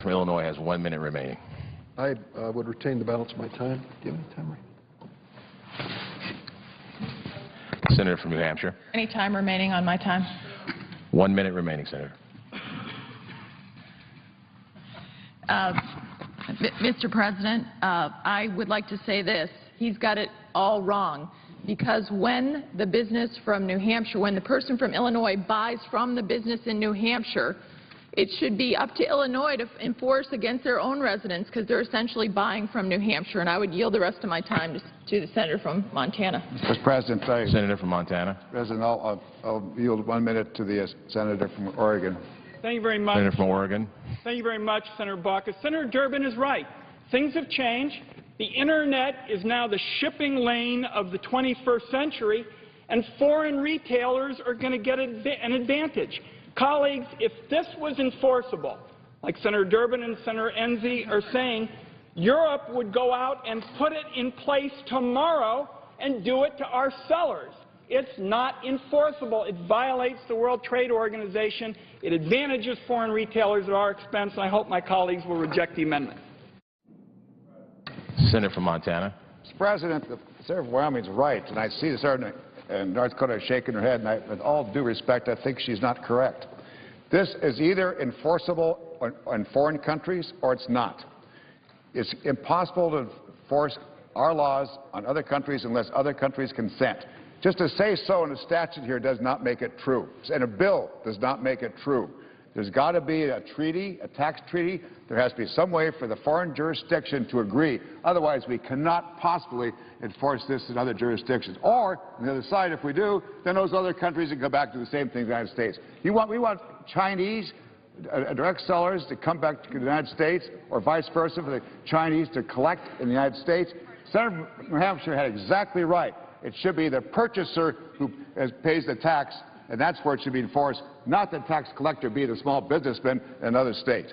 from Illinois has 1 minute remaining. I would retain the balance of my time. Do you have any time? Senator from New Hampshire. Any time remaining on my time? 1 minute remaining, Senator. Mr. President, I would like to say this. He's got it all wrong, because when the business from New Hampshire, when the person from Illinois buys from the business in New Hampshire, it should be up to Illinois to enforce against their own residents, because they're essentially buying from New Hampshire. And I would yield the rest of my time to the senator from Montana. Mr. President, Senator from Montana. President, I'll yield 1 minute to the senator from Oregon. Thank you very much. Senator from Oregon. Thank you very much, Senator Baucus. Senator Durbin is right. Things have changed. The Internet is now the shipping lane of the 21st century, and foreign retailers are going to get an advantage. Colleagues, if this was enforceable, like Senator Durbin and Senator Enzi are saying, Europe would go out and put it in place tomorrow and do it to our sellers. It's not enforceable. It violates the World Trade Organization. It advantages foreign retailers at our expense, and I hope my colleagues will reject the amendment. Senator from Montana. Mr. President, the senator from Wyoming is right, and I see the senator in North Dakota shaking her head, and with all due respect, I think she's not correct. This is either enforceable in foreign countries or it's not. It's impossible to enforce our laws on other countries unless other countries consent. Just to say so in a statute here does not make it true, and a bill does not make it true. There's got to be a treaty, a tax treaty. There has to be some way for the foreign jurisdiction to agree. Otherwise, we cannot possibly enforce this in other jurisdictions. Or, on the other side, if we do, then those other countries can go back to the same thing in the United States. We want Chinese direct sellers to come back to the United States, or vice versa, for the Chinese to collect in the United States. Senator from New Hampshire had exactly right. It should be the purchaser who pays the tax, and that's where it should be enforced, not the tax collector, be the small businessman in another state.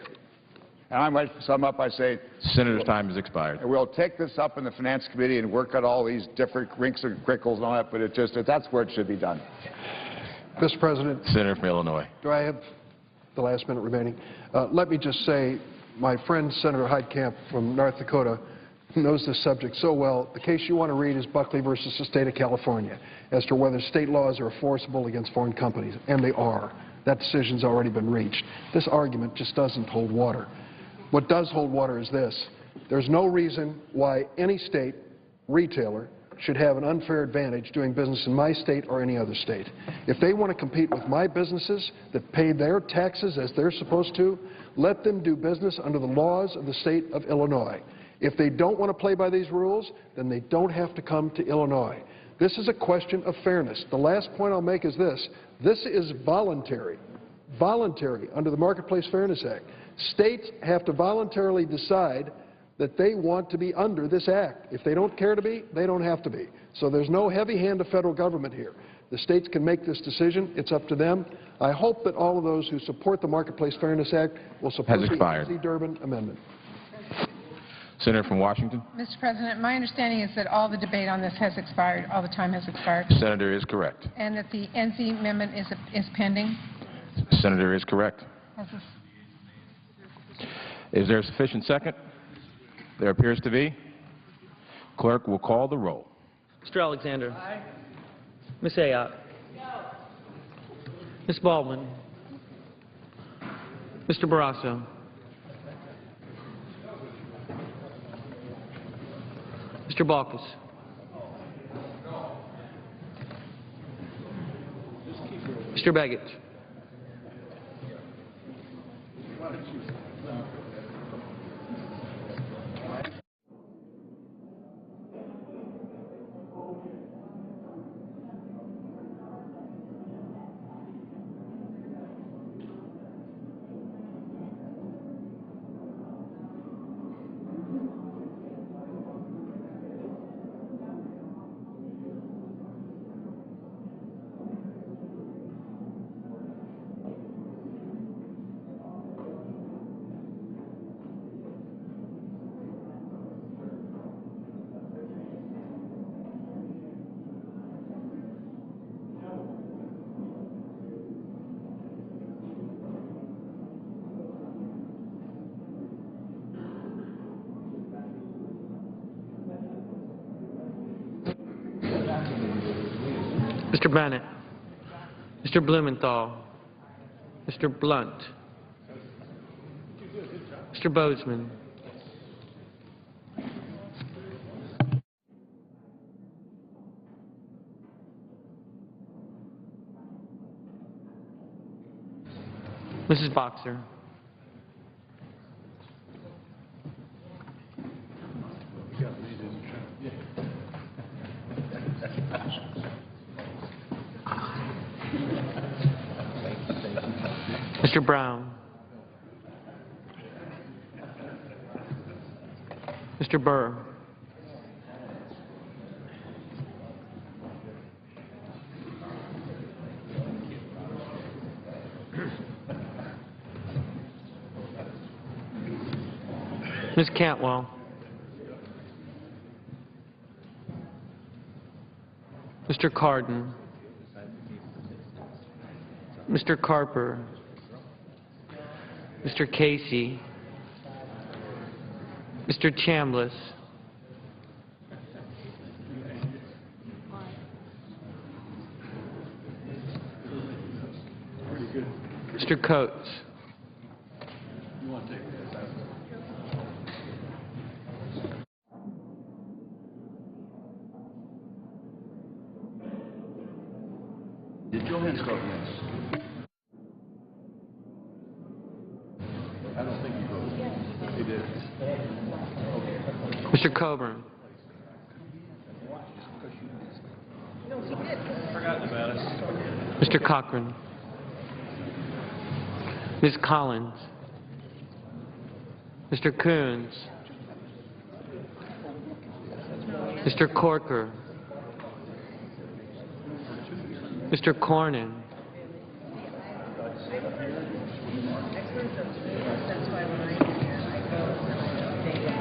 And I might sum up by saying, Senator's time has expired. We'll take this up in the Finance Committee and work out all these different wrinkles and crinkles and all that, but that's where it should be done. Mr. President. Senator from Illinois. Do I have the last minute remaining? Let me just say, my friend Senator Heitkamp from North Dakota knows this subject so well. The case you want to read is Buckley versus the state of California as to whether state laws are enforceable against foreign companies, and they are. That decision's already been reached. This argument just doesn't hold water. What does hold water is this. There's no reason why any state retailer should have an unfair advantage doing business in my state or any other state. If they want to compete with my businesses that pay their taxes as they're supposed to, let them do business under the laws of the state of Illinois. If they don't want to play by these rules, then they don't have to come to Illinois. This is a question of fairness. The last point I'll make is this. This is voluntary. Voluntary under the Marketplace Fairness Act. States have to voluntarily decide that they want to be under this act. If they don't care to be, they don't have to be. So there's no heavy hand of federal government here. The states can make this decision. It's up to them. I hope that all of those who support the Marketplace Fairness Act will support the Enzi Durbin amendment. Senator from Washington. Mr. President, my understanding is that all the debate on this has expired, all the time has expired. Senator is correct. And that the Enzi amendment is pending? Senator is correct. Is there a sufficient second? There appears to be. Clerk will call the roll. Mr. Alexander. Aye. Ms. Ayotte. No. Ms. Baldwin. Mr. Barrasso. Mr. Baucus. Mr. Baggett. Mr. Bennett, Mr. Blumenthal, Mr. Blunt, Mr. Bozeman, Mrs. Boxer, Mr. Brown, Mr. Burr, Ms. Cantwell, Mr. Cardin, Mr. Carper, Mr. Casey, Mr. Chambliss, Mr. Coates, Did Johannes vote yes? I don't think he voted. Yes. He did. Okay. Mr. Coburn, Mr. Cochran, Ms. Collins, Mr. Coons, Mr. Corker, Mr. Cornyn,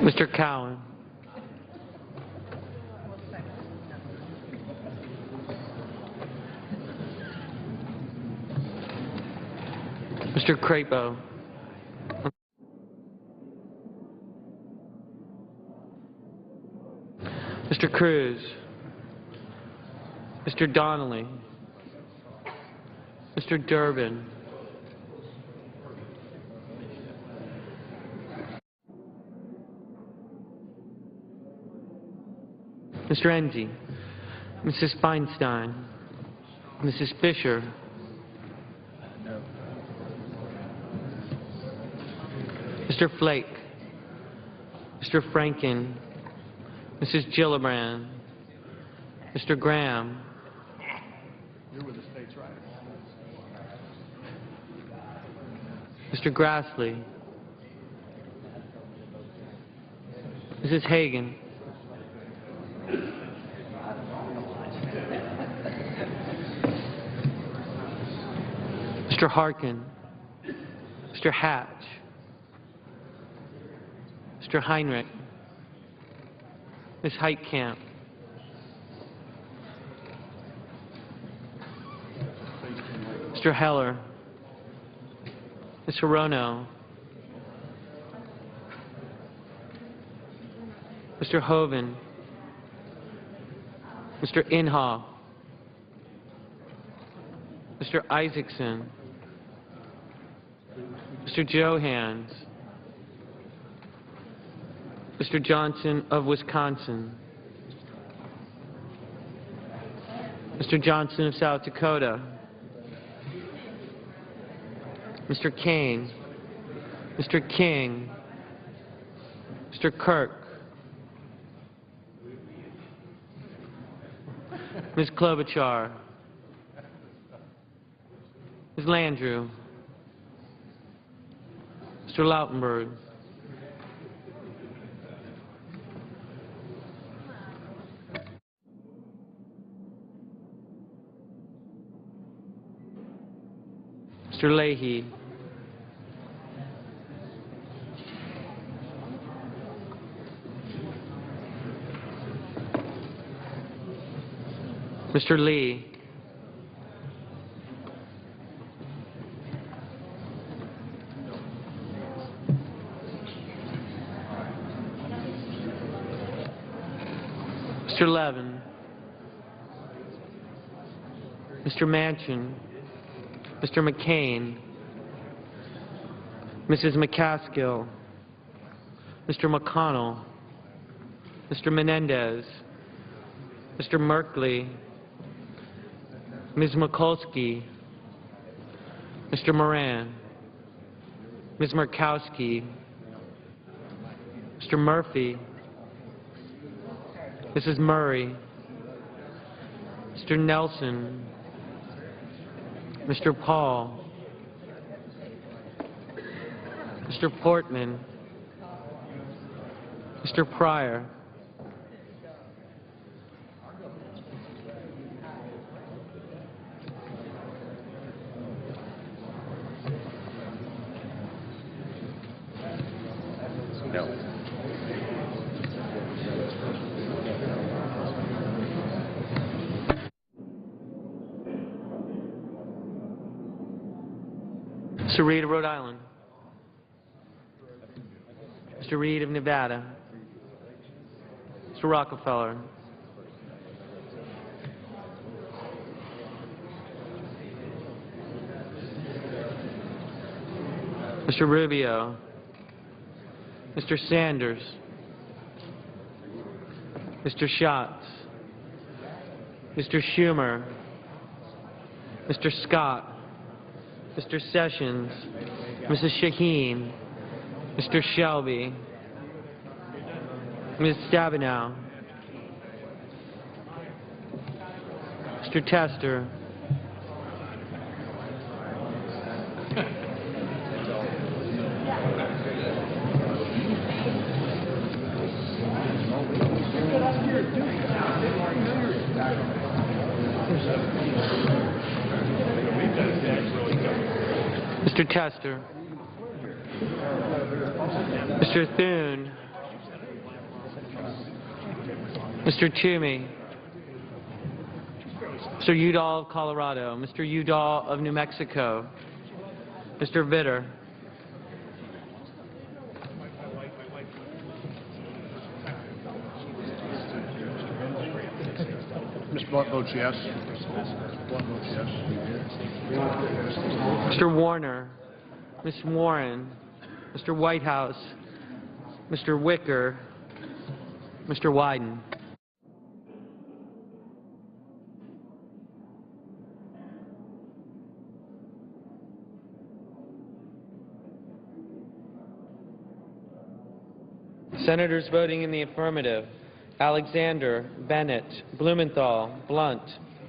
Mr. Cowan, Mr. Crapo, Mr. Cruz, Mr. Donnelly, Mr. Durbin, Mr. Enzi, Mrs. Feinstein, Mrs. Fisher, Mr. Flake, Mr. Franken, Mrs. Gillibrand, Mr. Graham, Mr. Grassley, Mrs. Hagan, Mr. Harkin, Mr. Hatch, Mr. Heinrich, Ms. Heitkamp, Mr. Heller, Ms. Hirono, Mr. Hoven, Mr. Inhofe, Mr. Isaacson, Mr. Johans, Mr. Johnson of Wisconsin, Mr. Johnson of South Dakota, Mr. Kane, Mr. King, Mr. Kirk, Ms. Klobuchar, Ms. Landrieu, Mr. Lautenberg, Mr. Leahy, Mr. Lee, Mr. Levin, Mr. Manchin, Mr. McCain, Mrs. McCaskill, Mr. McConnell, Mr. Menendez, Mr. Merkley, Ms. Mikulski, Mr. Moran, Ms. Murkowski, Mr. Murphy, Mrs. Murray, Mr. Nelson, Mr. Paul, Mr. Portman, Mr. Pryor, No. Mr. Reed of Rhode Island, Mr. Reed of Nevada, Mr. Rockefeller, Mr. Rubio, Mr. Sanders, Mr. Schatz, Mr. Schumer, Mr. Scott, Mr. Sessions, Mrs. Shaheen, Mr. Shelby, Ms. Stabenow, Mr. Tester, Mr. Tester, Mr. Thune, Mr. Toomey, Mr. Udall of Colorado, Mr. Udall of New Mexico, Mr. Vitter, Mr. Blunt votes yes. Mr. Blunt votes yes. Mr. Warner, Ms. Warren, Mr. Whitehouse, Mr. Wicker, Mr. Wyden. Senators voting in the affirmative: Alexander, Bennett, Blumenthal, Blunt,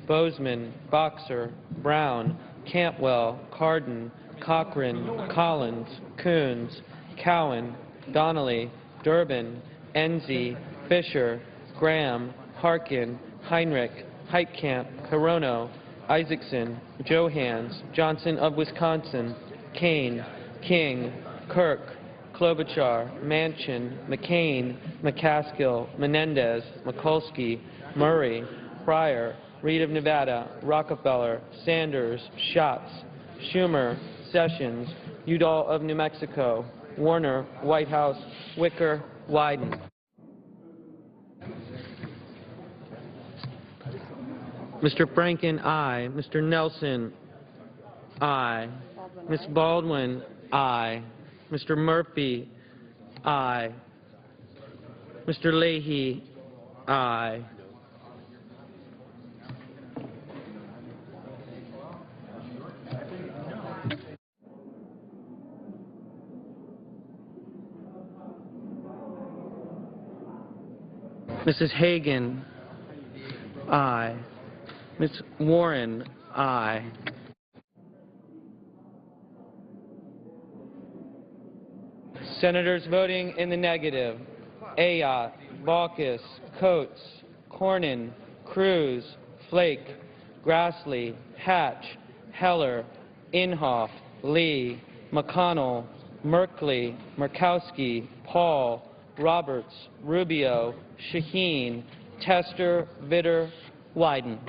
Bozeman, Boxer, Brown, Cantwell, Cardin, Cochran, Collins, Coons, Cowan, Donnelly, Durbin, Enzi, Fisher, Graham, Harkin, Heinrich, Heitkamp, Hirono, Isaacson, Johans, Johnson of Wisconsin, Kane, King, Kirk, Klobuchar, Manchin, McCain, McCaskill, Menendez, Mikulski, Murray, Pryor, Reed of Nevada, Rockefeller, Sanders, Schatz, Schumer, Sessions, Udall of New Mexico, Warner, Whitehouse, Wicker, Wyden. Mr. Franken, aye. Mr. Nelson, aye. Ms. Baldwin, aye. Mr. Murphy, aye. Mr. Leahy, aye. Mrs. Hagan, aye. Ms. Warren, aye. Senators voting in the negative: Ayotte, Baucus, Coates, Cornyn, Cruz, Flake, Grassley, Hatch, Heller, Inhofe, Lee, McConnell, Merkley, Murkowski, Paul, Roberts, Rubio, Shaheen, Tester, Vitter, Wyden.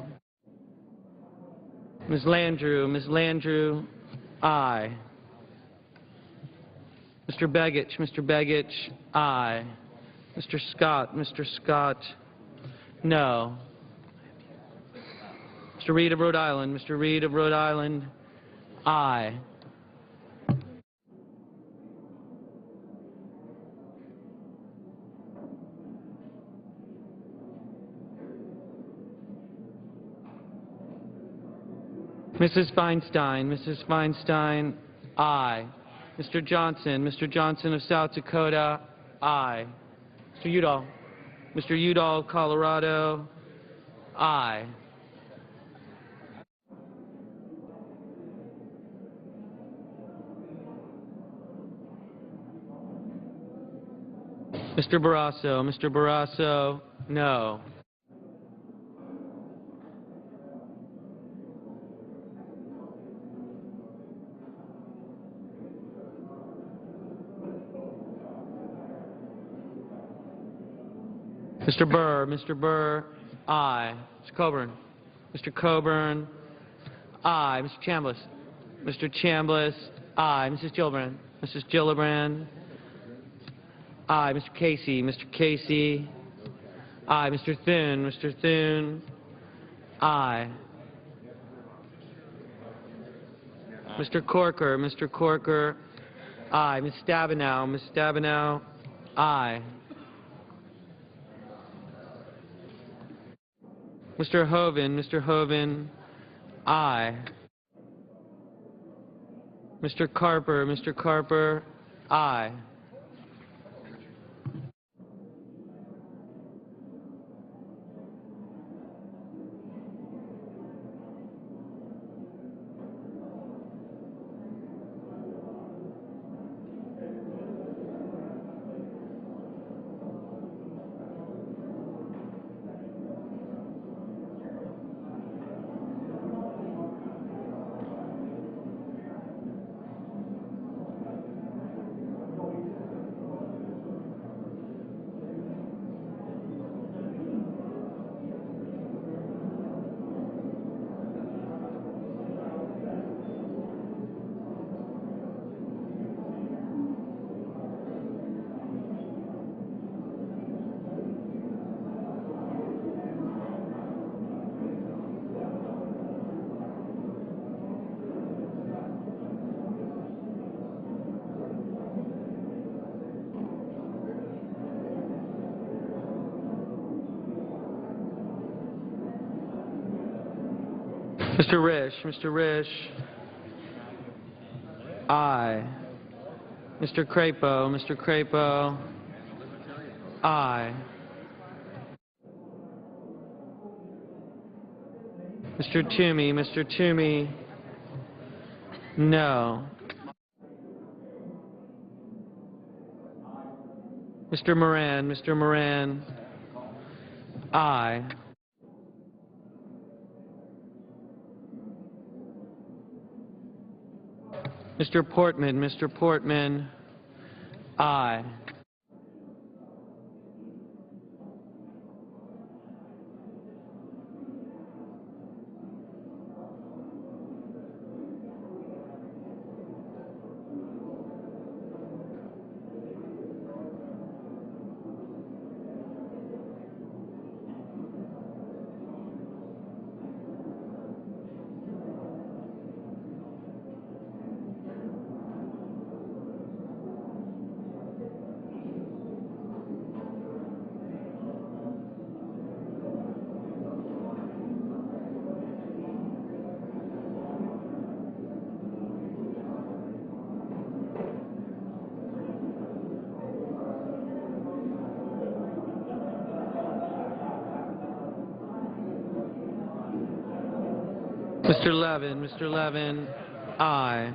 Ms. Landrieu, aye. Mr. Begich, aye. Mr. Scott, no. Mr. Reed of Rhode Island. Mr. Reed of Rhode Island, aye. Mrs. Feinstein. Mrs. Feinstein, aye. Mr. Johnson. Mr. Johnson of South Dakota, aye. Mr. Udall. Mr. Udall, Colorado, aye. Mr. Barrasso. Mr. Barrasso, no. Mr. Burr, aye. Mr. Coburn. Mr. Coburn, aye. Mr. Chambliss. Mr. Chambliss, aye. Mrs. Gillibrand. Mrs. Gillibrand, aye. Mr. Casey. Mr. Casey, aye. Mr. Thune. Mr. Thune, aye. Mr. Corker. Mr. Corker, aye. Ms. Stabenow. Ms. Stabenow, aye. Mr. Hoven. Mr. Hoven, aye. Mr. Carper. Mr. Carper, aye. Mr. Risch. Mr. Risch, aye. Mr. Crapo. Mr. Crapo, aye. Mr. Toomey. Mr. Toomey, no. Mr. Moran. Mr. Moran, aye. Mr. Portman. Mr. Portman, aye. Mr. Levin. Mr. Levin, aye.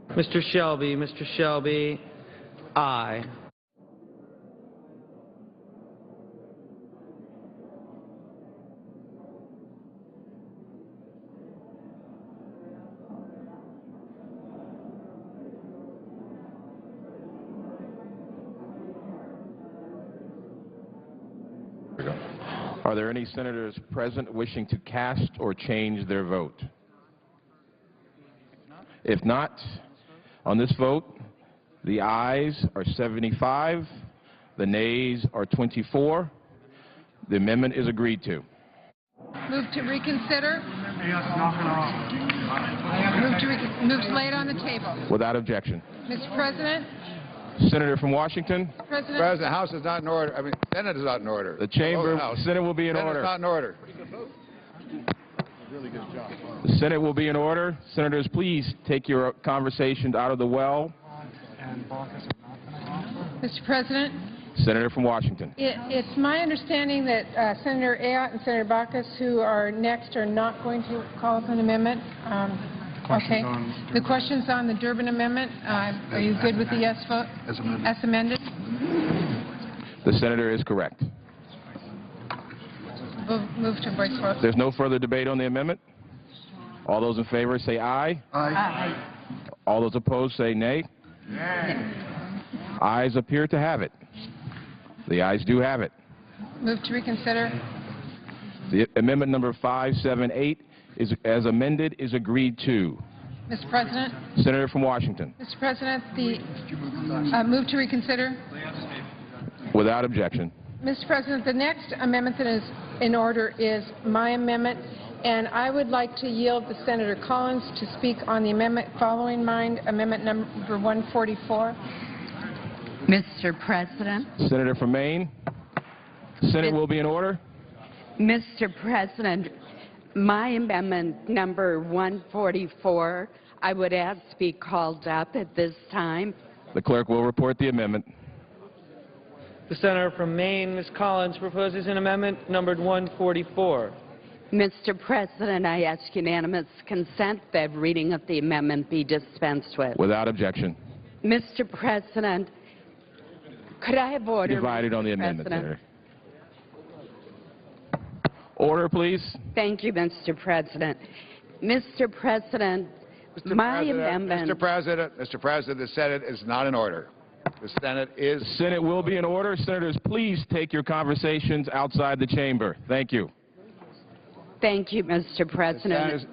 Mr. Shelby. Mr. Shelby, aye. Are there any senators present wishing to cast or change their vote? If not, on this vote, The ayes are 75. The nays are 24. The amendment is agreed to. Move to reconsider. Move to lay it on the table. Without objection. Mr. President. Senator from Washington, President, House is not in order. I mean, Senate is not in order. the chamber, House. Senate will be in Senate is order. not in order. Really good job. The Senate will be in order. Senators, please take your conversations out of the well. Mr. President, Senator from Washington. it's my understanding that Senator Ayotte and Senator Baucus, who are next, are not going to call up an amendment. Okay. The question's on the Durbin Amendment. Are you good with the yes vote? As amended. As amended? The senator is correct. Move to voice vote. There's no further debate on the amendment. All those in favor say aye. Aye. All those opposed say nay. Ayes appear to have it. The ayes do have it. Move to reconsider. The amendment number 578 is, as amended, is agreed to. Mr. President. Senator from Washington. Mr. President, the move to reconsider. Without objection. Mr. President, the next amendment that is in order is my amendment, and I would like to yield to Senator Collins to speak on the amendment following mine, amendment number 144. Mr. President. Senator from Maine. Senate will be in order. Mr. President, my amendment number 144, I would ask to be called up at this time. The clerk will report the amendment. The senator from Maine, Ms. Collins, proposes an amendment numbered 144. Mr. President, I ask unanimous consent that reading of the amendment be dispensed with. Without objection. Mr. President, could I have order? Divided on the Mr. amendment, President? Senator. Order, please. Thank you, Mr. President. Mr. President, my amendment... Mr. President, the Senate is not in order. The Senate is... The Senate will be in order. Senators, please take your conversations outside the chamber. Thank you. Thank you, Mr. President.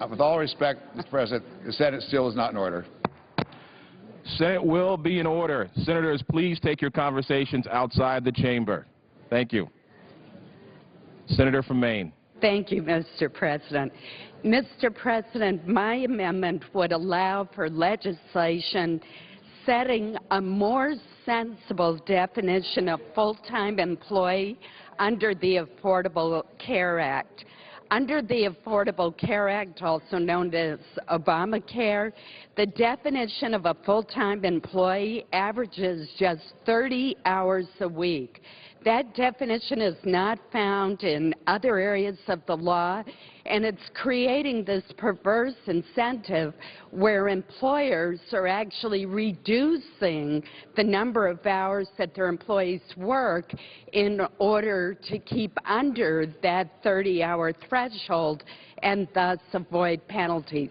With all respect, Mr. President, the Senate still is not in order. Senate will be in order. Senators, please take your conversations outside the chamber. Thank you. Senator from Maine. Thank you, Mr. President. Mr. President, my amendment would allow for legislation setting a more sensible definition of full-time employee under the Affordable Care Act. Under the Affordable Care Act, also known as Obamacare, the definition of a full-time employee averages just 30 hours a week. That definition is not found in other areas of the law, and it's creating this perverse incentive where employers are actually reducing the number of hours that their employees work in order to keep under that 30-hour threshold and thus avoid penalties.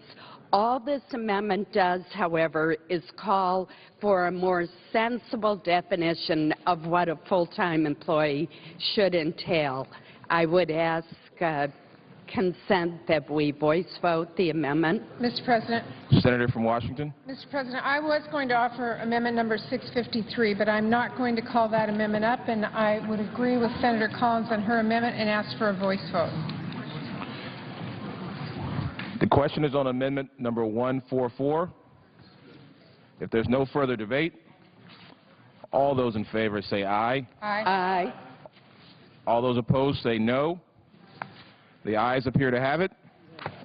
All this amendment does, however, is call for a more sensible definition of what a full-time employee should entail. I would ask consent that we voice vote the amendment. Mr. President. Senator from Washington. Mr. President, I was going to offer amendment number 653, but I'm not going to call that amendment up, and I would agree with Senator Collins on her amendment and ask for a voice vote. The question is on amendment number 144. If there's no further debate, all those in favor say aye. Aye. Aye. All those opposed say no. The ayes appear to have it.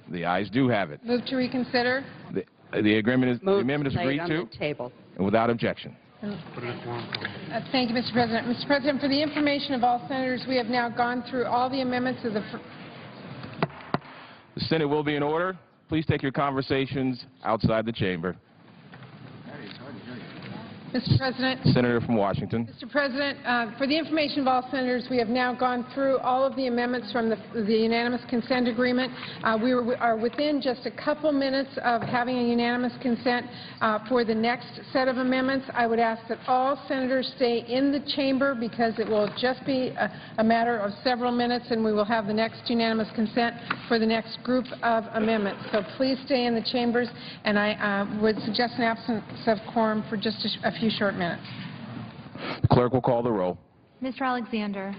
The ayes do have it. Move to reconsider. The amendment is Move agreed on to the table. and without objection. Thank you, Mr. President. Mr. President, for the information of all senators, we have now gone through all the amendments of the... The Senate will be in order. Please take your conversations outside the chamber. Mr. President. Senator from Washington. Mr. President, for the information of all senators, we have now gone through all of the amendments from the unanimous consent agreement. We are within just a couple minutes of having a unanimous consent for the next set of amendments. I would ask that all senators stay in the chamber because it will just be a matter of several minutes and we will have the next unanimous consent for the next group of amendments. So please stay in the chambers, and I would suggest an absence of quorum for just a few short minutes. The clerk will call the roll. Mr. Alexander.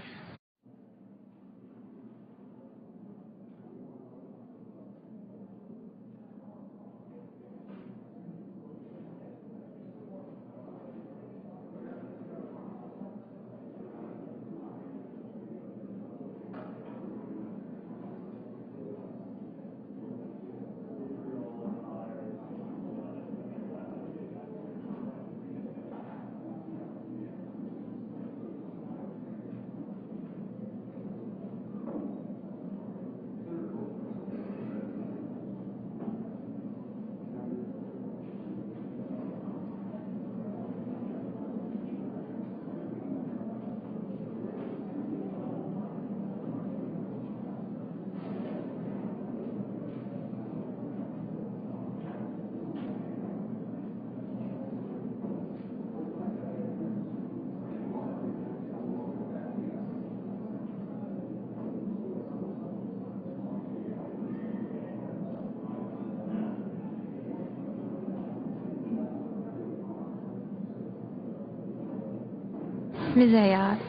Ms. Ayotte.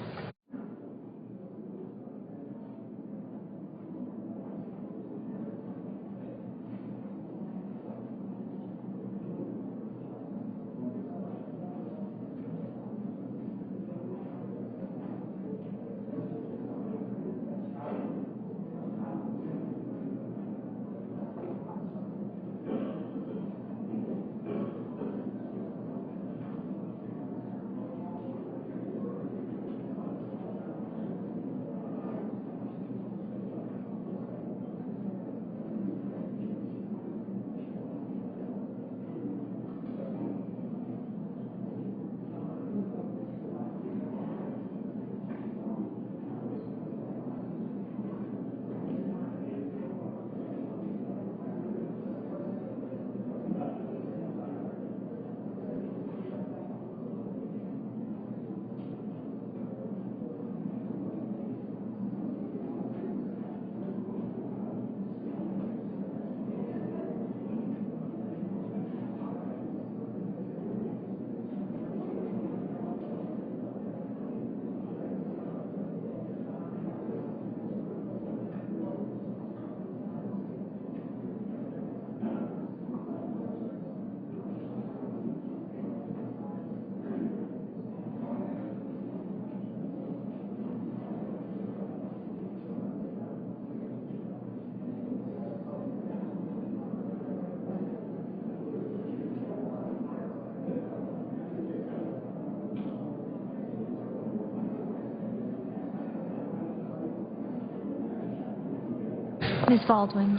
Ms. Baldwin.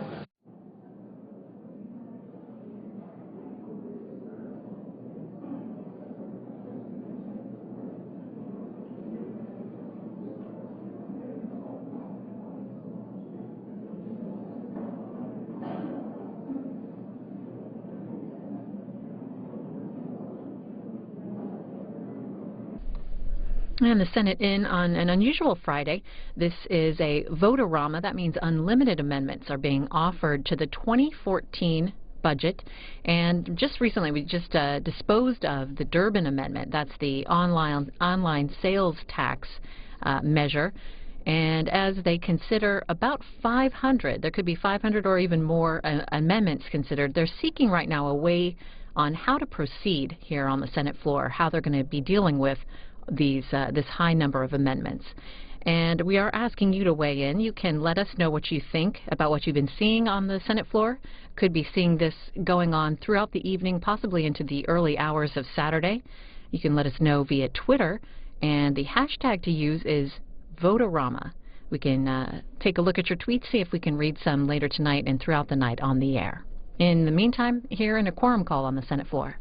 And the Senate in on an unusual Friday. This is a vote-a-rama. That means unlimited amendments are being offered to the 2014 budget. And just recently, we just disposed of the Durbin Amendment. That's the online sales tax measure. And as they consider about 500, there could be 500 or even more amendments considered, they're seeking right now a way on how to proceed here on the Senate floor, how they're going to be dealing with this high number of amendments. And we are asking you to weigh in. You can let us know what you think about what you've been seeing on the Senate floor. Could be seeing this going on throughout the evening, possibly into the early hours of Saturday. You can let us know via Twitter, and the hashtag to use is Vote-a-rama. We can take a look at your tweets, see if we can read some later tonight and throughout the night on the air. In the meantime, here in a quorum call on the Senate floor.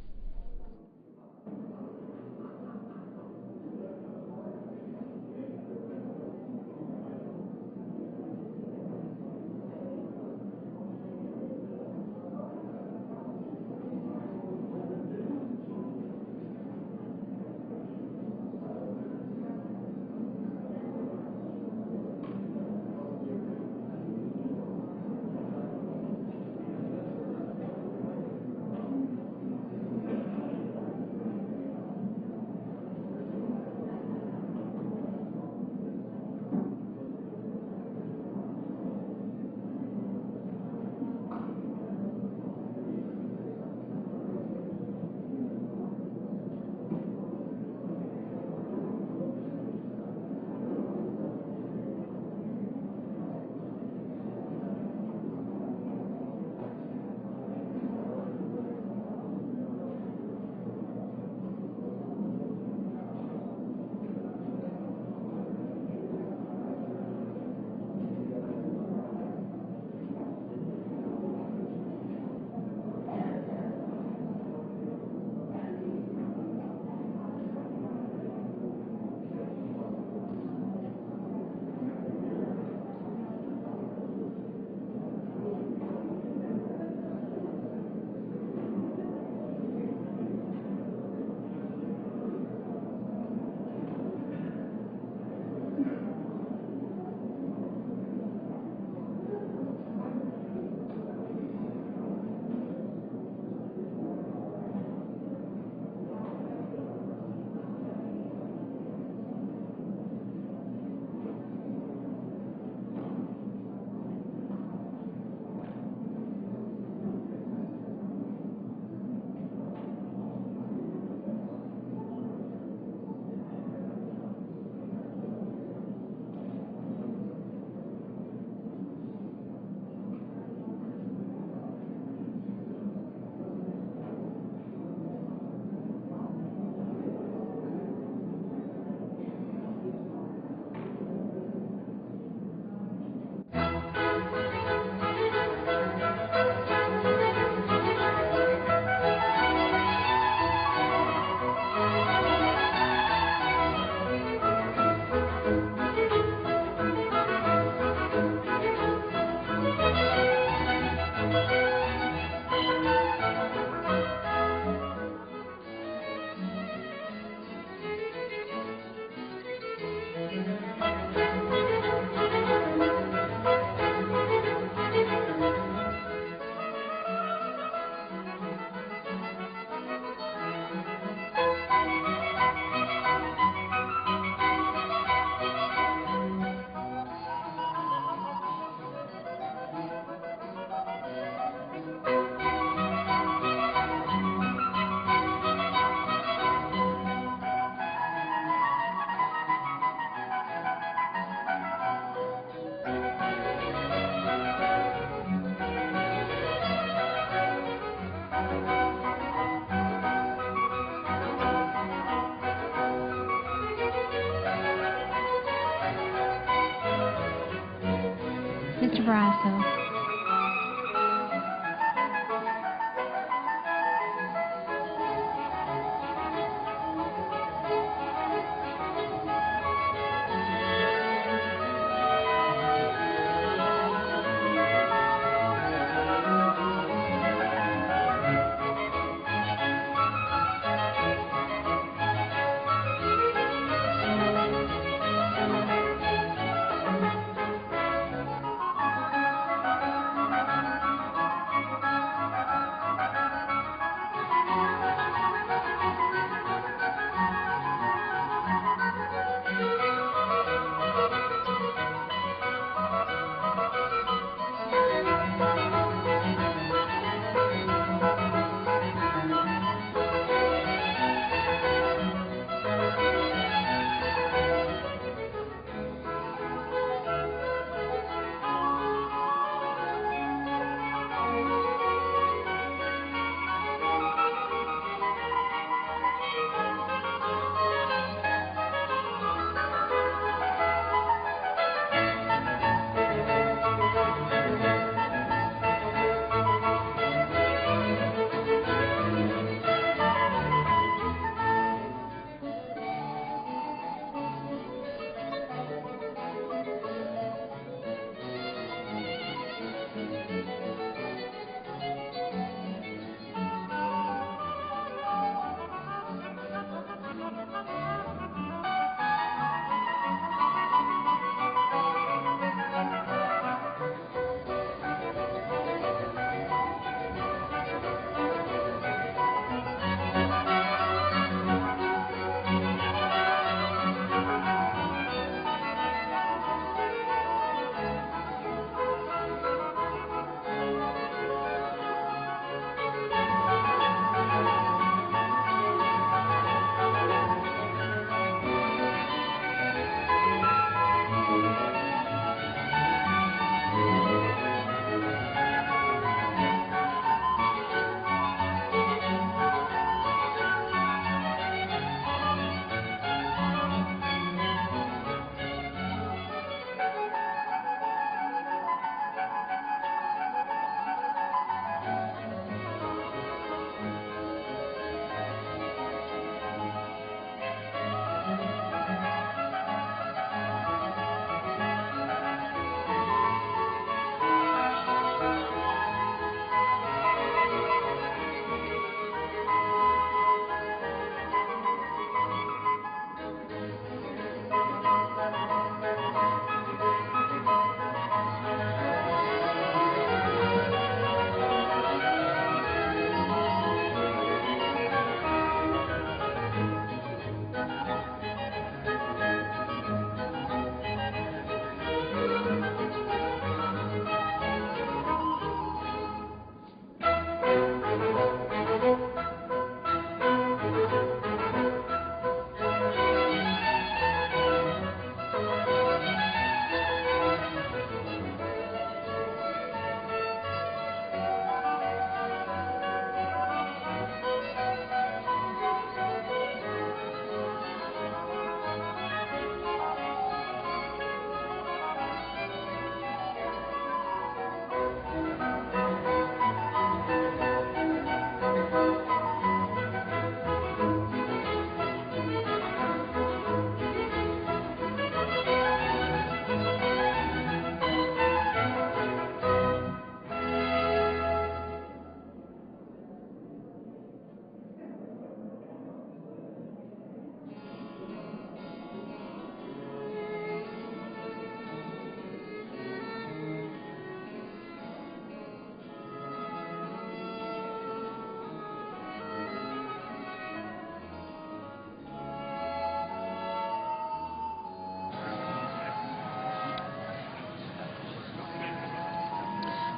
Mr. Barrasso.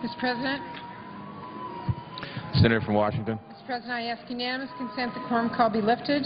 Mr. President. Senator from Washington. Mr. President, I ask unanimous consent the quorum call be lifted.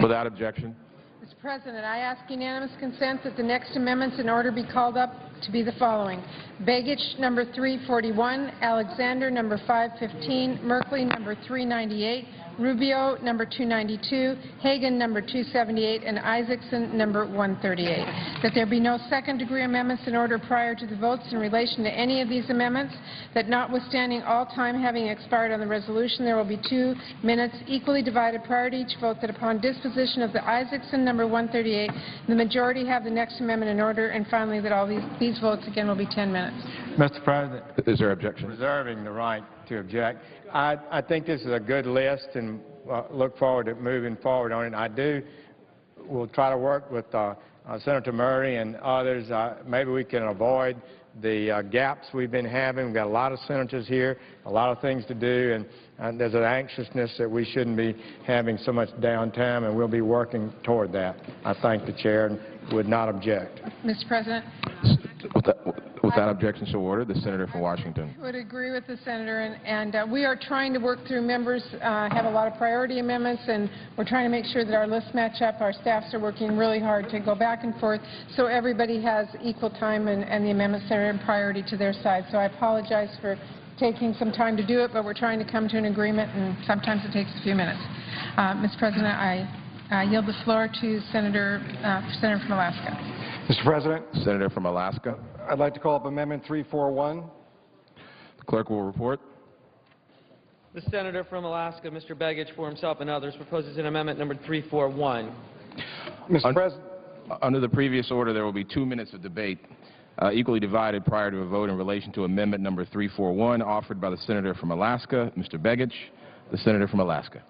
Without objection. Mr. President, I ask unanimous consent that the next amendments in order be called up to be the following: Begich, number 341, Alexander, number 515, Merkley, number 398, Rubio, number 292, Hagan, number 278, and Isaacson, number 138. That there be no second-degree amendments in order prior to the votes in relation to any of these amendments. That notwithstanding all time having expired on the resolution, there will be 2 minutes equally divided prior to each vote. That upon disposition of the Isaacson, number 138, the majority have the next amendment in order. And finally, that all these votes again will be 10 minutes. Mr. President. Is there objection? Reserving the right to object. I think this is a good list and look forward to moving forward on it. We'll try to work with Senator Murray and others. Maybe we can avoid the gaps we've been having. We've got a lot of senators here, a lot of things to do, and there's an anxiousness that we shouldn't be having so much downtime, and we'll be working toward that. I thank the chair and would not object. Mr. President. Without objection, so ordered. The senator from Washington. I would agree with the senator, and we are trying to work through members, have a lot of priority amendments, and we're trying to make sure that our lists match up. Our staffs are working really hard to go back and forth so everybody has equal time and the amendments that are in priority to their side. So I apologize for taking some time to do it, but we're trying to come to an agreement, and sometimes it takes a few minutes. Mr. President, I yield the floor to Senator from Alaska. Mr. President. Senator from Alaska. I'd like to call up Amendment 341. The clerk will report. The senator from Alaska, Mr. Begich, for himself and others, proposes an amendment number 341. Mr. President. Under the previous order, there will be 2 minutes of debate, equally divided prior to a vote in relation to amendment number 341, offered by the senator from Alaska, Mr. Begich. The senator from Alaska.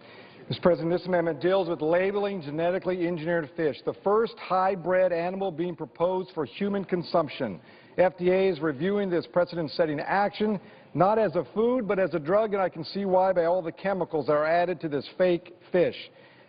Mr. President, this amendment deals with labeling genetically engineered fish, the first hybrid animal being proposed for human consumption. FDA is reviewing this precedent-setting action, not as a food, but as a drug, and I can see why by all the chemicals that are added to this fake fish.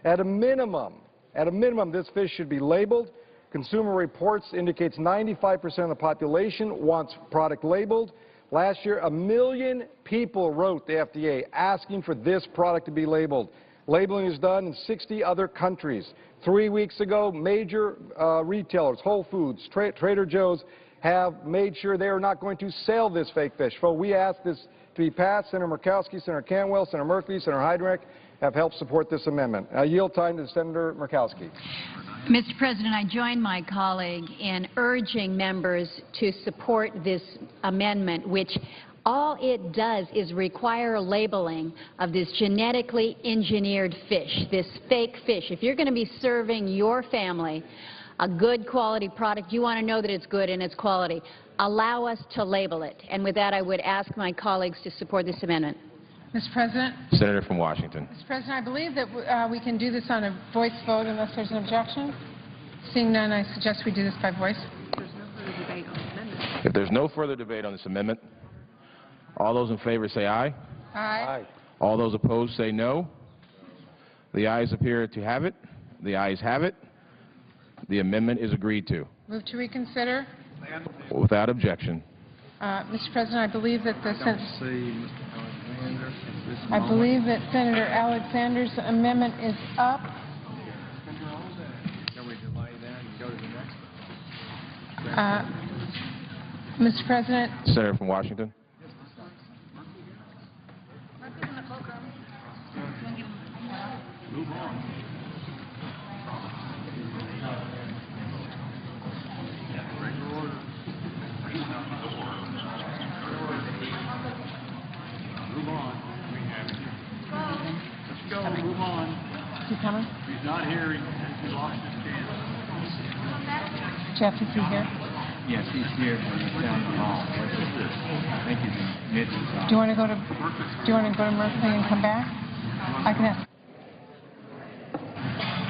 At a minimum, this fish should be labeled. Consumer Reports indicates 95% of the population wants product labeled. Last year, 1 million people wrote the FDA asking for this product to be labeled. Labeling is done in 60 other countries. 3 weeks ago, major retailers, Whole Foods, Trader Joe's, have made sure they are not going to sell this fake fish. So we ask this to be passed. Senator Murkowski, Senator Cantwell, Senator Merkley, Senator Heydrich have helped support this amendment. I yield time to Senator Murkowski. Mr. President, I join my colleague in urging members to support this amendment, which all it does is require labeling of this genetically engineered fish, this fake fish. If you're going to be serving your family a good quality product, you want to know that it's good and it's quality. Allow us to label it. And with that, I would ask my colleagues to support this amendment. Mr. President. Senator from Washington. Mr. President, I believe that we can do this on a voice vote unless there's an objection. Seeing none, I suggest we do this by voice. If there's no further debate on this amendment, all those in favor say aye. Aye. All those opposed say no. The ayes appear to have it. The ayes have it. The amendment is agreed to. Move to reconsider. Without objection. Mr. President, I believe that Senator Alexander's amendment is up. Mr. President. Senator from Washington. Move on. Regular order. Move on. Let's go. Move on. Is he coming? He's not here. He lost his chance. Jeff, is he here? Yes, he's here, but he's down the hall. What is this? I think he's in mid-design. Do you want to go to Merkley and come back? I can ask.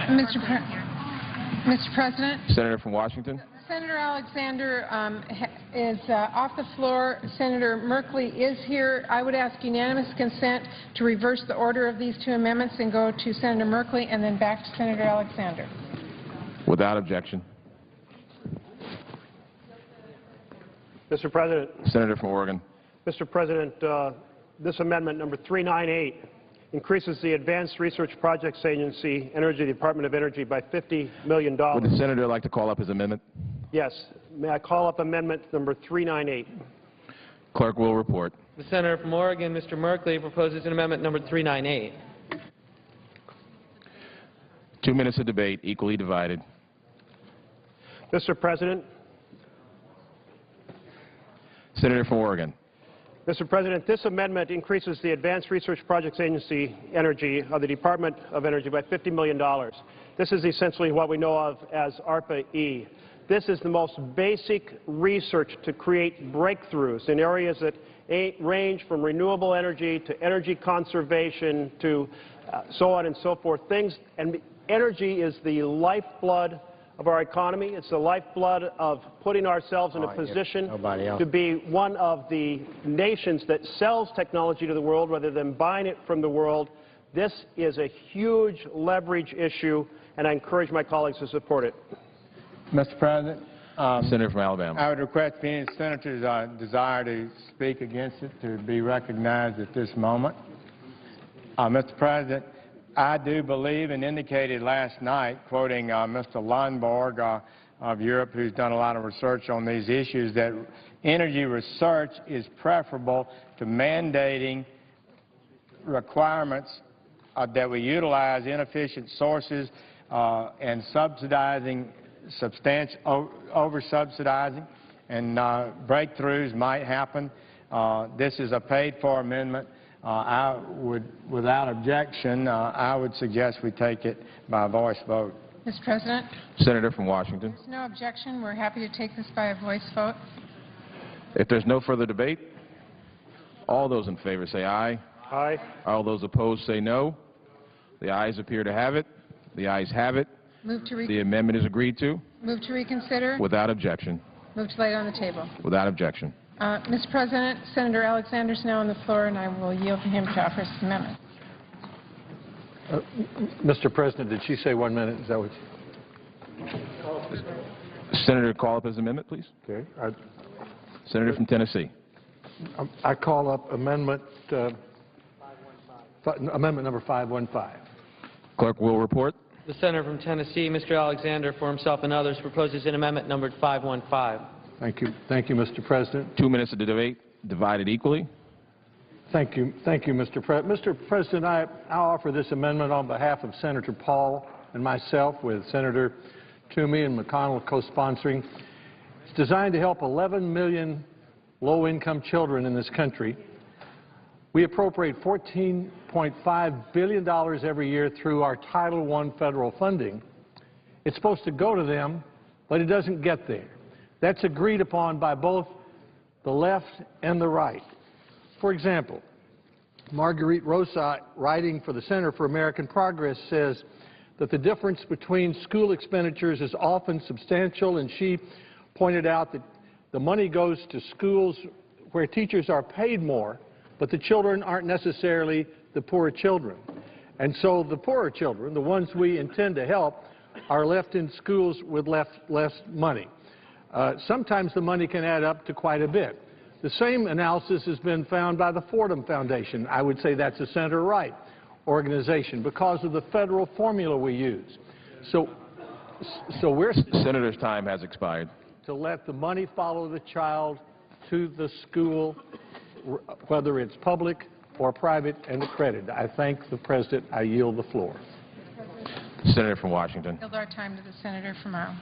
Mr. President. Senator from Washington. Senator Alexander is off the floor. Senator Merkley is here. I would ask unanimous consent to reverse the order of these 2 amendments and go to Senator Merkley and then back to Senator Alexander. Without objection. Mr. President. Senator from Oregon. Mr. President, this amendment, number 398, increases the Advanced Research Projects Agency, Energy Department of Energy, by $50 million. Would the senator like to call up his amendment? Yes. May I call up amendment number 398? Clerk will report. The senator from Oregon, Mr. Merkley, proposes an amendment number 398. 2 minutes of debate, equally divided. Mr. President, Senator from Oregon. Mr. President, this amendment increases the Advanced Research Projects Agency Energy of the Department of Energy by $50 million. This is essentially what we know of as ARPA-E. This is the most basic research to create breakthroughs in areas that range from renewable energy to energy conservation to so on and so forth. And energy is the lifeblood of our economy. It's the lifeblood of putting ourselves in a position to be one of the nations that sells technology to the world rather than buying it from the world. This is a huge leverage issue, and I encourage my colleagues to support it. Mr. President, Senator from Alabama. I would request any senators desire to speak against it to be recognized at this moment. Mr. President, I do believe and indicated last night, quoting Mr. Lundborg of Europe, who's done a lot of research on these issues, that energy research is preferable to mandating requirements that we utilize inefficient sources and subsidizing, over-subsidizing, and breakthroughs might happen. This is a paid-for amendment. Without objection, I would suggest we take it by a voice vote. Mr. President, Senator from Washington. there's no objection. We're happy to take this by a voice vote. If there's no further debate, all those in favor say aye. Aye. All those opposed say no. The ayes appear to have it. The ayes have it. The amendment is agreed to. Move to reconsider. Without objection. Move to lay it on the table. Without objection. Mr. President, Senator Alexander is now on the floor, and I will yield to him to offer his amendment. Mr. President, did she say 1 minute? Is that what Senator, call up his amendment, please. Okay. Senator from Tennessee. I call up amendment number 515. Clerk will report. The senator from Tennessee, Mr. Alexander, for himself and others, proposes an amendment numbered 515. Thank you. Thank you, Mr. President. 2 minutes of the debate, divided equally. Thank you. Thank you, Mr. President. Mr. President, I offer this amendment on behalf of Senator Paul and myself, with Senator Toomey and McConnell co-sponsoring. It's designed to help 11 million low-income children in this country. We appropriate $14.5 billion every year through our Title I federal funding. It's supposed to go to them, but it doesn't get there. That's agreed upon by both the left and the right. For example, Marguerite Rosa, writing for the Center for American Progress, says that the difference between school expenditures is often substantial, and she pointed out that the money goes to schools where teachers are paid more, but the children aren't necessarily the poorer children. And so the poorer children, the ones we intend to help, are left in schools with less money. Sometimes the money can add up to quite a bit. The same analysis has been found by the Fordham Foundation. I would say that's a center-right organization because of the federal formula we use. So we're... Senator's time has expired. To let the money follow the child to the school, whether it's public or private and accredited. I thank the President. I yield the floor. Senator from Washington. Yield our time to the senator from Iowa.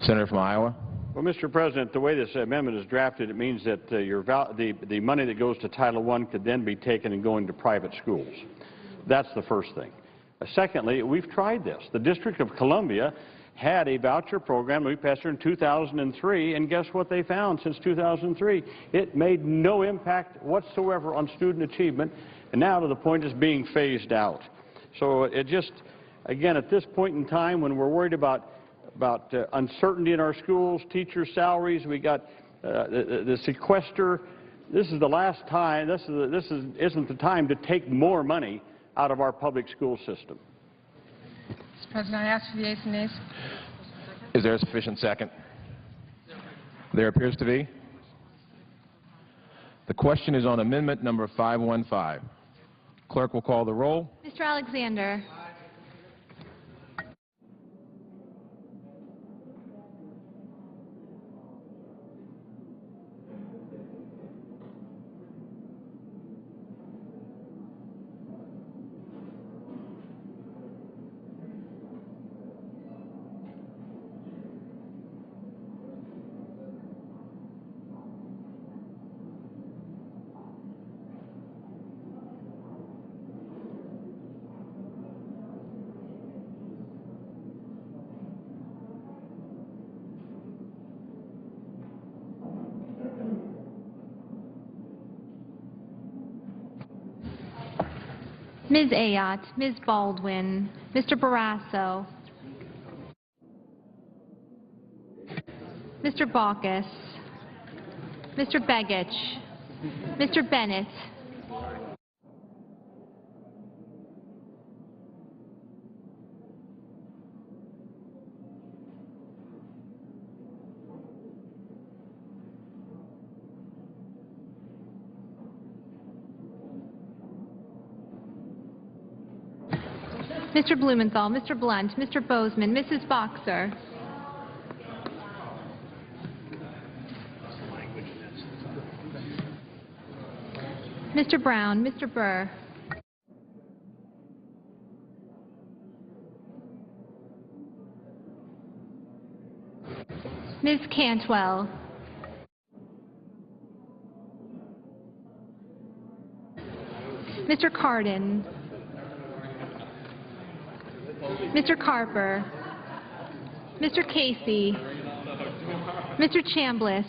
Senator from Iowa. Well, Mr. President, the way this amendment is drafted, it means that the money that goes to Title I could then be taken and going to private schools. That's the first thing. Secondly, we've tried this. The District of Columbia had a voucher program. We passed it in 2003, and guess what they found since 2003? It made no impact whatsoever on student achievement, and now to the point it's being phased out. So it just, again, at this point in time when we're worried about uncertainty in our schools, teacher salaries, we got the sequester. This is the last time. Isn't the time to take more money out of our public school system. Mr. President, I ask for the ayes and nays. Is there a sufficient second? There appears to be. The question is on amendment number 515. Clerk will call the roll. Mr. Alexander. Ms. Ayotte, Ms. Baldwin, Mr. Barrasso, Mr. Baucus, Mr. Begich, Mr. Bennett, Mr. Blumenthal, Mr. Blunt, Mr. Bozeman, Mrs. Boxer, Mr. Brown, Mr. Burr, Ms. Cantwell, Mr. Cardin, Mr. Carper, Mr. Casey, Mr. Chambliss,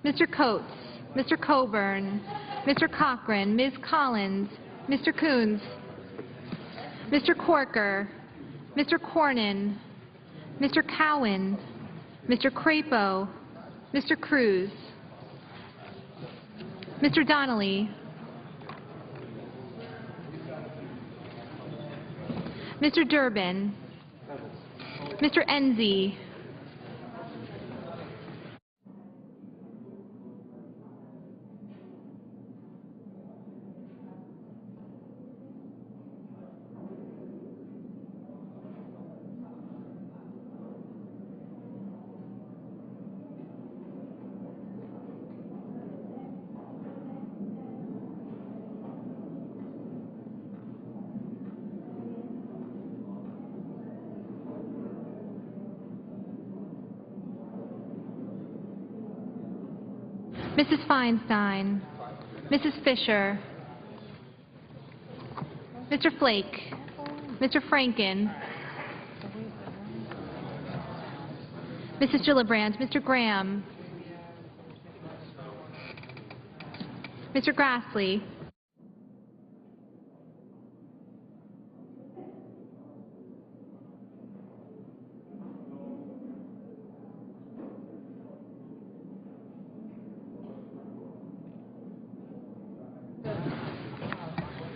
Mr. Coates, Mr. Coburn, Mr. Cochran, Ms. Collins, Mr. Coons, Mr. Corker, Mr. Cornyn, Mr. Cowan, Mr. Crapo, Mr. Cruz, Mr. Donnelly, Mr. Durbin, Mr. Enzi, Mrs. Feinstein, Mrs. Fisher, Mr. Flake, Mr. Franken, Mrs. Gillibrand, Mr. Graham, Mr. Grassley,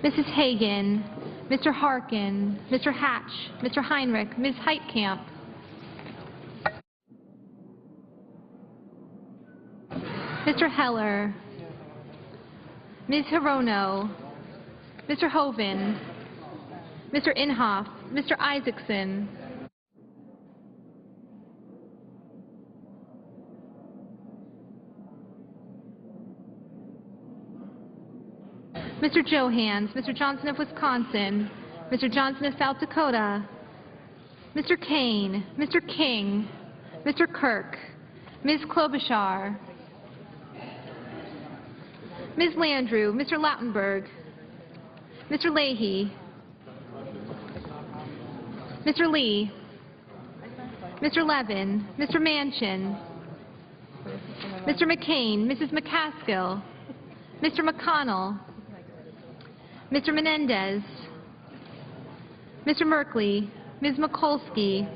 Mrs. Hagan, Mr. Harkin, Mr. Hatch, Mr. Heinrich, Ms. Heitkamp, Mr. Heller, Ms. Hirono, Mr. Hoven, Mr. Inhofe, Mr. Isaacson, Mr. Johans, Mr. Johnson of Wisconsin, Mr. Johnson of South Dakota, Mr. Kane, Mr. King, Mr. Kirk, Ms. Klobuchar, Ms. Landrieu, Mr. Lautenberg, Mr. Leahy, Mr. Lee, Mr. Levin, Mr. Manchin, Mr. McCain, Mrs. McCaskill, Mr. McConnell, Mr. Menendez, Mr. Merkley, Ms. Mikulski,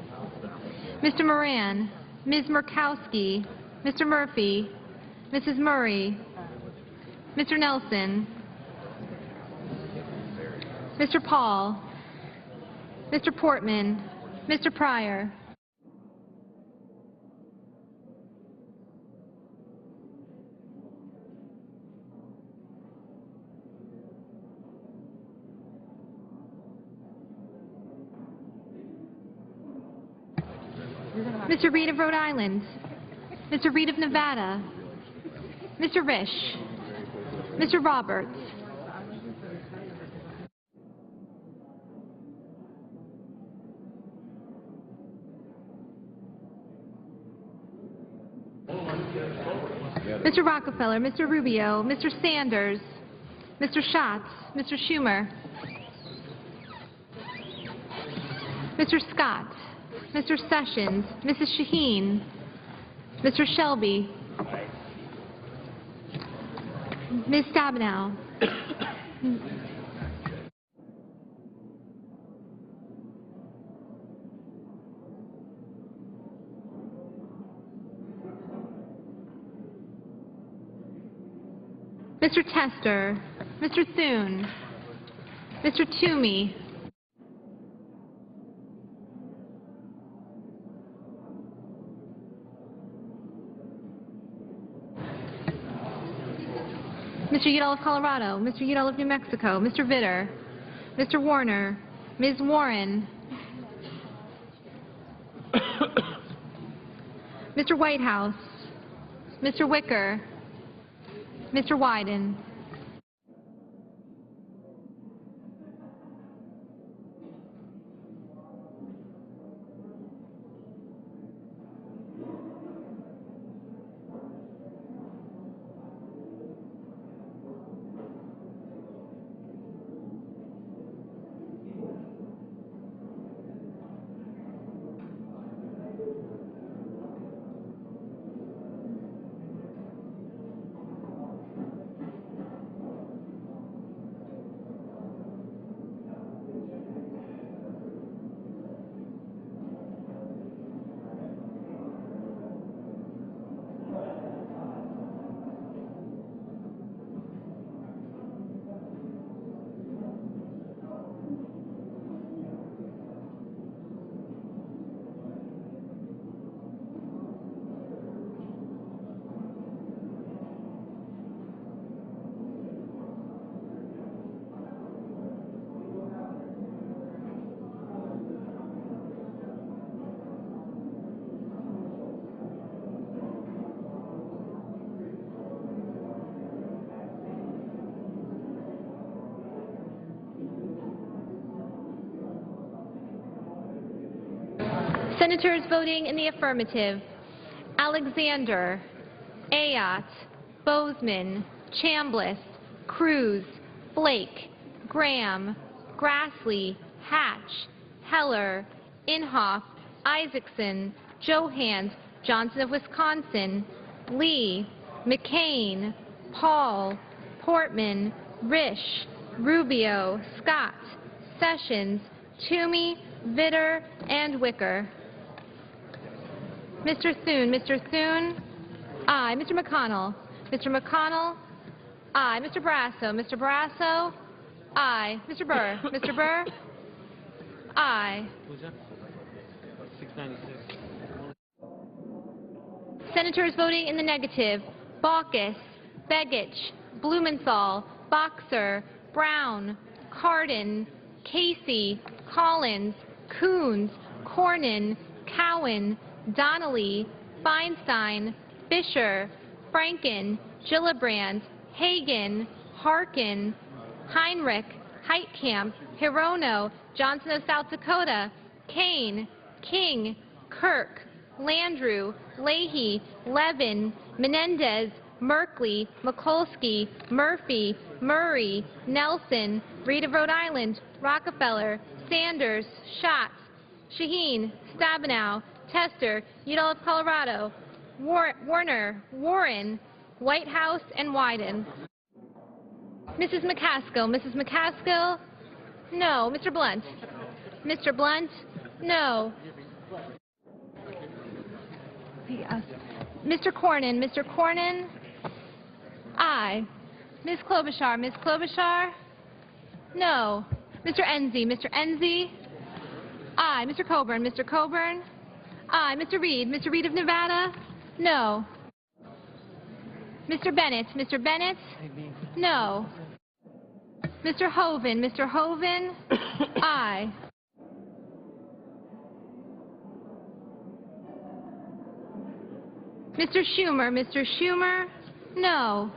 Mr. Moran, Ms. Murkowski, Mr. Murphy, Mrs. Murray, Mr. Nelson, Mr. Paul, Mr. Portman, Mr. Pryor, Mr. Reed of Rhode Island, Mr. Reed of Nevada, Mr. Risch, Mr. Roberts, Mr. Rockefeller, Mr. Rubio, Mr. Sanders, Mr. Schatz, Mr. Schumer, Mr. Scott, Mr. Sessions, Mrs. Shaheen, Mr. Shelby, Ms. Stabenow, Mr. Tester, Mr. Thune, Mr. Toomey, Mr. Udall of Colorado, Mr. Udall of New Mexico, Mr. Vitter, Mr. Warner, Ms. Warren, Mr. Whitehouse, Mr. Wicker, Mr. Wyden. Senators voting in the affirmative: Alexander, Ayotte, Bozeman, Chambliss, Cruz, Flake, Graham, Grassley, Hatch, Heller, Inhofe, Isaacson, Johans, Johnson of Wisconsin, Lee, McCain, Paul, Portman, Risch, Rubio, Scott, Sessions, Toomey, Vitter, and Wicker. Mr. Thune, Mr. Thune, aye. Mr. McConnell, Mr. McConnell, aye. Mr. Barrasso, Mr. Barrasso, aye. Mr. Burr, Mr. Burr, aye. Who's that? 696. Senators voting in the negative: Baucus, Begich, Blumenthal, Boxer, Brown, Cardin, Casey, Collins, Coons, Cornyn, Cowan, Donnelly, Feinstein, Fisher, Franken, Gillibrand, Hagan, Harkin, Heinrich, Heitkamp, Hirono, Johnson of South Dakota, Kane, King, Kirk, Landrieu, Leahy, Levin, Menendez, Merkley, Mikulski, Murphy, Murray, Nelson, Reed of Rhode Island, Rockefeller, Sanders, Schatz, Shaheen, Stabenow, Tester, Udall of Colorado, Warner, Warren, Whitehouse, and Wyden. Mrs. McCaskill, Mrs. McCaskill, no. Mr. Blunt, Mr. Blunt, no. Mr. Cornyn, Mr. Cornyn, aye. Ms. Klobuchar, Ms. Klobuchar, no. Mr. Enzi, Mr. Enzi, aye. Mr. Coburn, Mr. Coburn, aye. Mr. Reed of Nevada, no. Mr. Bennett, Mr. Bennett, no. Mr. Hoven, Mr. Hoven, aye. Mr. Schumer, Mr. Schumer, no.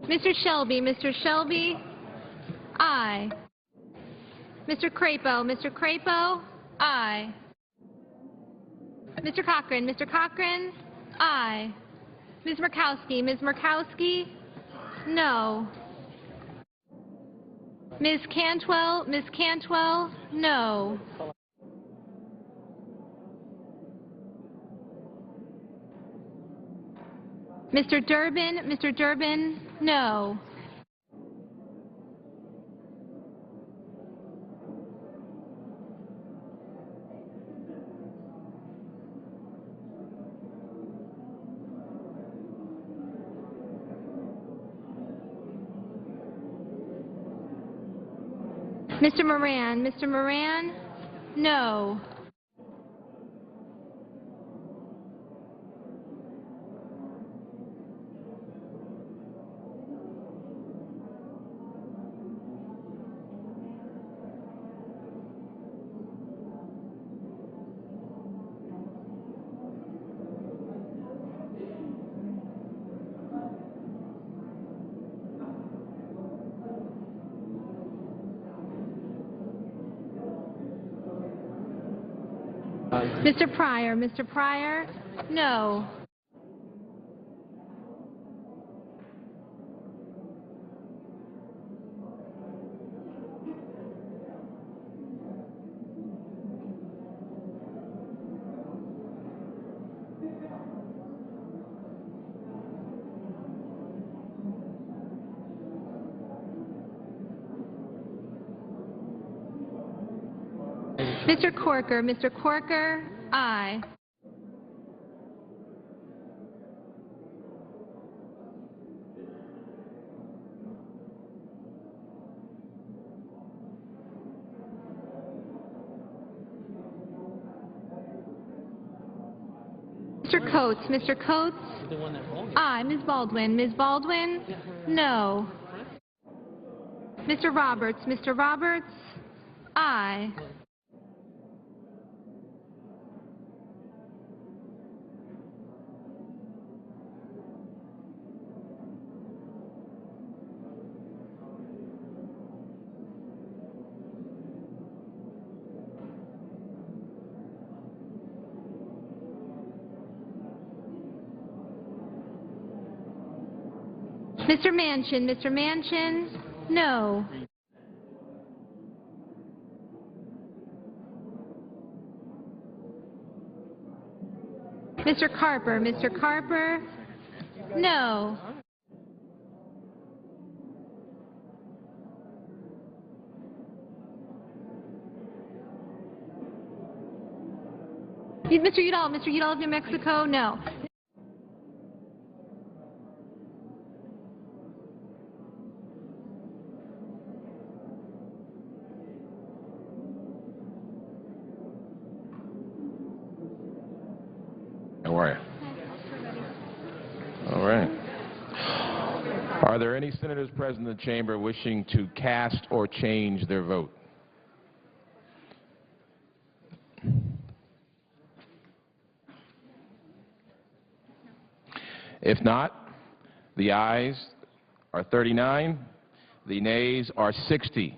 Mr. Shelby, aye. Mr. Crapo, aye. Mr. Cochran, aye. Ms. Murkowski, no. Ms. Cantwell, no. Mr. Durbin, no. Mr. Moran. Mr. Moran? No. Mr. Pryor. Mr. Pryor? No. Mr. Corker. Mr. Corker? Aye. Mr. Coates. Mr. Coates? Aye. Ms. Baldwin. Ms. Baldwin? No. Mr. Roberts. Mr. Roberts? Aye. Mr. Manchin. Mr. Manchin? No. Mr. Carper. Mr. Carper? No. Mr. Udall. Mr. Udall of New Mexico? No. How are you? All right. Are there any senators present in the chamber wishing to cast or change their vote? If not, the ayes are 39, the nays are 60.